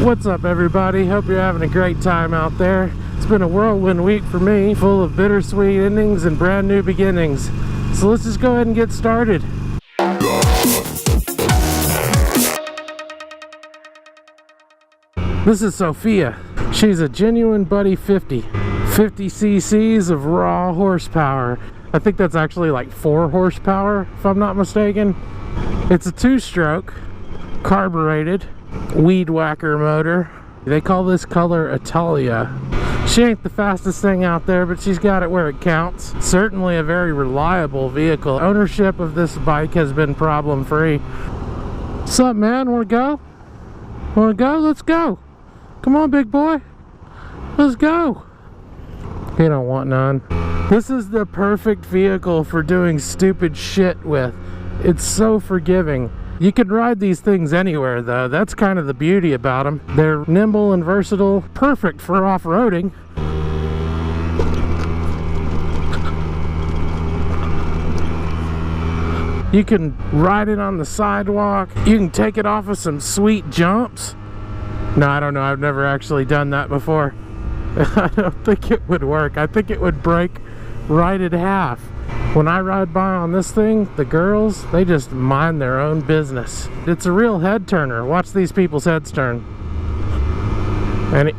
What's up, everybody? Hope you're having a great time out there. It's been a whirlwind week for me, full of bittersweet endings and brand new beginnings. So let's just go ahead and get started. This is Sophia. She's a genuine Buddy 50. 50 cc's of raw horsepower. I think that's actually like 4 horsepower, if I'm not mistaken. It's a 2-stroke, carbureted, weed whacker motor. They call this color Italia. She ain't the fastest thing out there, but she's got it where it counts. Certainly a very reliable vehicle. Ownership of this bike has been problem free. What's up, man? Wanna go? Wanna go? Let's go. Come on, big boy. Let's go. He don't want none. This is the perfect vehicle for doing stupid shit with. It's so forgiving. You can ride these things anywhere, though. That's kind of the beauty about them. They're nimble and versatile, perfect for off-roading. You can ride it on the sidewalk. You can take it off of some sweet jumps. No, I don't know. I've never actually done that before. I don't think it would work. I think it would break right in half. When I ride by on this thing, the girls, they just mind their own business. It's a real head turner. Watch these people's heads turn.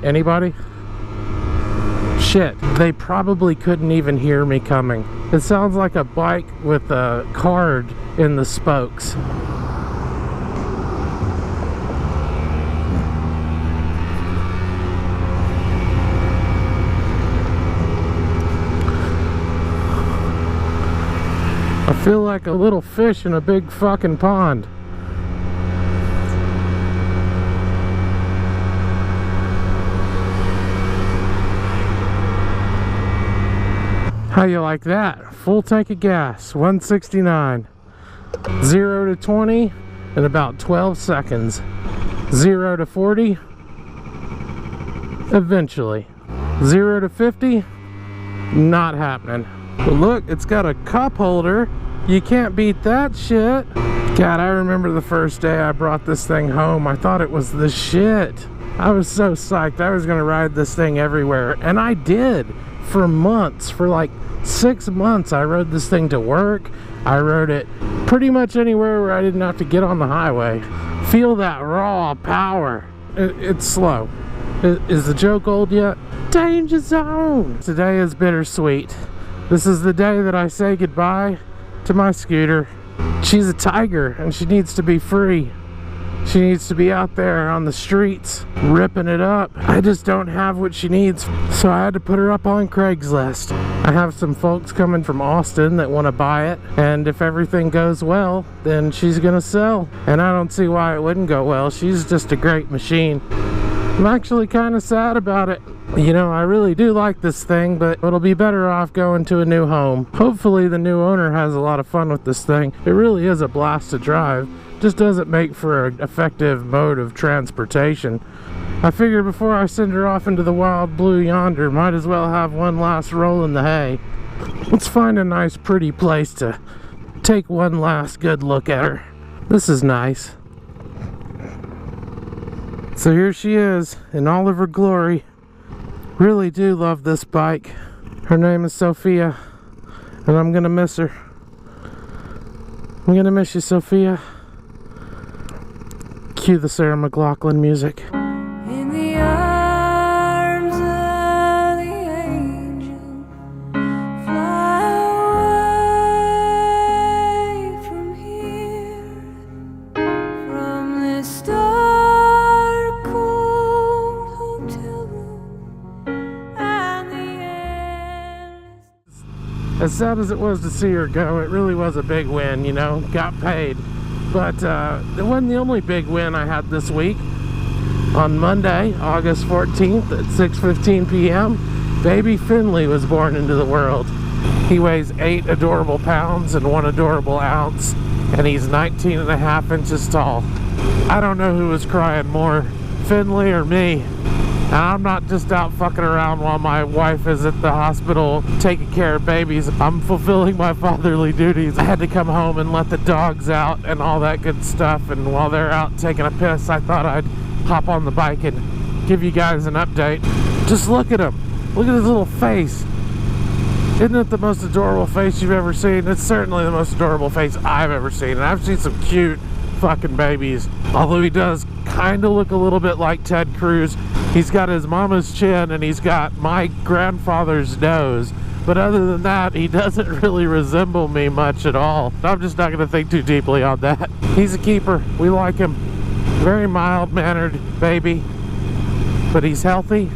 Anybody? Shit, they probably couldn't even hear me coming. It sounds like a bike with a card in the spokes. I feel like a little fish in a big fucking pond. How you like that? Full tank of gas, 169. 0 to 20 in about 12 seconds. 0 to 40 eventually. 0 to 50 not happening. But look, it's got a cup holder. You can't beat that shit. God, I remember the first day I brought this thing home. I thought it was the shit. I was so psyched. I was gonna ride this thing everywhere. And I did for months. For like 6 months, I rode this thing to work. I rode it pretty much anywhere where I didn't have to get on the highway. Feel that raw power. It's slow. Is the joke old yet? Danger zone. Today is bittersweet. This is the day that I say goodbye to my scooter. She's a tiger and she needs to be free. She needs to be out there on the streets ripping it up. I just don't have what she needs, so I had to put her up on Craigslist. I have some folks coming from Austin that want to buy it, and if everything goes well, then she's gonna sell. And I don't see why it wouldn't go well. She's just a great machine. I'm actually kind of sad about it. You know, I really do like this thing, but it'll be better off going to a new home. Hopefully the new owner has a lot of fun with this thing. It really is a blast to drive. Just doesn't make for an effective mode of transportation. I figure before I send her off into the wild blue yonder, might as well have one last roll in the hay. Let's find a nice pretty place to take one last good look at her. This is nice. So here she is in all of her glory. Really do love this bike. Her name is Sophia, and I'm gonna miss her. I'm gonna miss you, Sophia. Cue the Sarah McLachlan music. In the arms of the angel, fly away from here, from this dark, cold hotel room, and the end. As sad as it was to see her go, it really was a big win, you know, got paid. But it wasn't the only big win I had this week. On Monday, August 14th at 6:15 p.m., baby Finley was born into the world. He weighs 8 adorable pounds and 1 adorable ounce, and he's 19 and a half inches tall. I don't know who was crying more, Finley or me. And I'm not just out fucking around while my wife is at the hospital taking care of babies. I'm fulfilling my fatherly duties. I had to come home and let the dogs out and all that good stuff. And while they're out taking a piss, I thought I'd hop on the bike and give you guys an update. Just look at him. Look at his little face. Isn't it the most adorable face you've ever seen? It's certainly the most adorable face I've ever seen. And I've seen some cute fucking babies. Although he does kind of look a little bit like Ted Cruz. He's got his mama's chin and he's got my grandfather's nose. But other than that, he doesn't really resemble me much at all. I'm just not going to think too deeply on that. He's a keeper. We like him. Very mild-mannered baby. But he's healthy.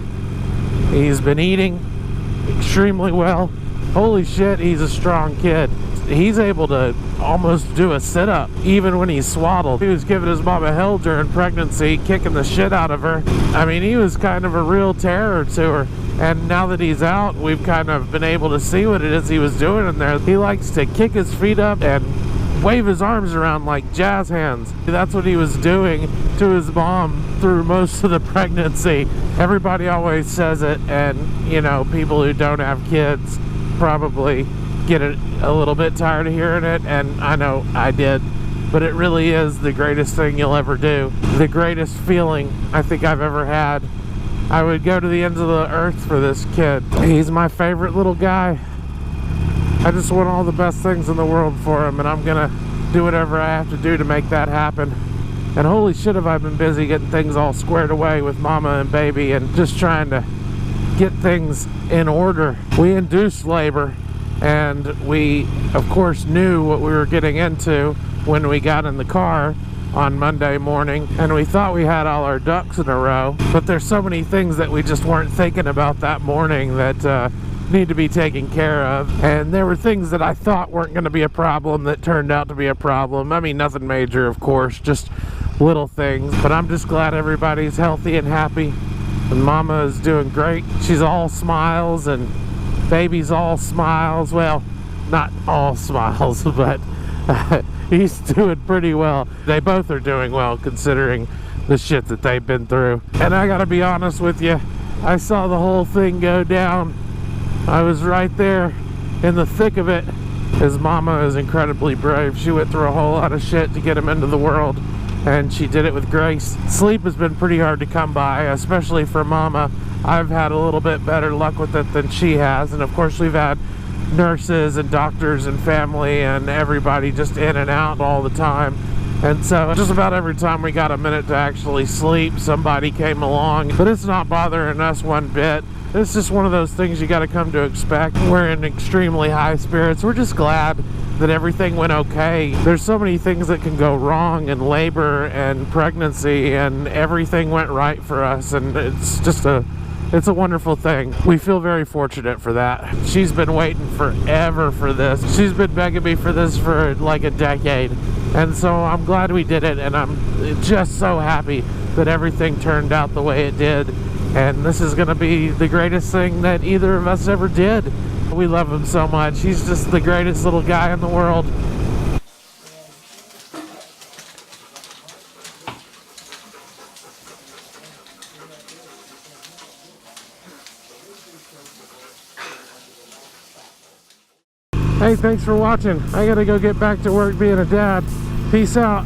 He's been eating extremely well. Holy shit, he's a strong kid. He's able to almost do a sit-up even when he's swaddled. He was giving his mama hell during pregnancy, kicking the shit out of her. I mean, he was kind of a real terror to her. And now that he's out, we've kind of been able to see what it is he was doing in there. He likes to kick his feet up and wave his arms around like jazz hands. That's what he was doing to his mom through most of the pregnancy. Everybody always says it, and you know, people who don't have kids probably get it a little bit tired of hearing it, and I know I did, but it really is the greatest thing you'll ever do. The greatest feeling I think I've ever had. I would go to the ends of the earth for this kid. He's my favorite little guy. I just want all the best things in the world for him, and I'm gonna do whatever I have to do to make that happen. And holy shit, have I been busy getting things all squared away with mama and baby and just trying to get things in order. We induced labor, and we of course knew what we were getting into when we got in the car on Monday morning, and we thought we had all our ducks in a row, but there's so many things that we just weren't thinking about that morning that need to be taken care of. And there were things that I thought weren't going to be a problem that turned out to be a problem. I mean, nothing major, of course, just little things, but I'm just glad everybody's healthy and happy. And mama is doing great. She's all smiles, and baby's all smiles. Well, not all smiles, but he's doing pretty well. They both are doing well considering the shit that they've been through. And I gotta be honest with you, I saw the whole thing go down. I was right there in the thick of it. His mama is incredibly brave. She went through a whole lot of shit to get him into the world, and she did it with grace. Sleep has been pretty hard to come by, especially for mama. I've had a little bit better luck with it than she has, and of course we've had nurses and doctors and family and everybody just in and out all the time. And so just about every time we got a minute to actually sleep, somebody came along. But it's not bothering us one bit. It's just one of those things you got to come to expect. We're in extremely high spirits. We're just glad that everything went okay. There's so many things that can go wrong in labor and pregnancy, and everything went right for us, and it's just it's a wonderful thing. We feel very fortunate for that. She's been waiting forever for this. She's been begging me for this for like a decade, and so I'm glad we did it, and I'm just so happy that everything turned out the way it did. And this is gonna be the greatest thing that either of us ever did. We love him so much. He's just the greatest little guy in the world. Hey, thanks for watching. I gotta go get back to work being a dad. Peace out.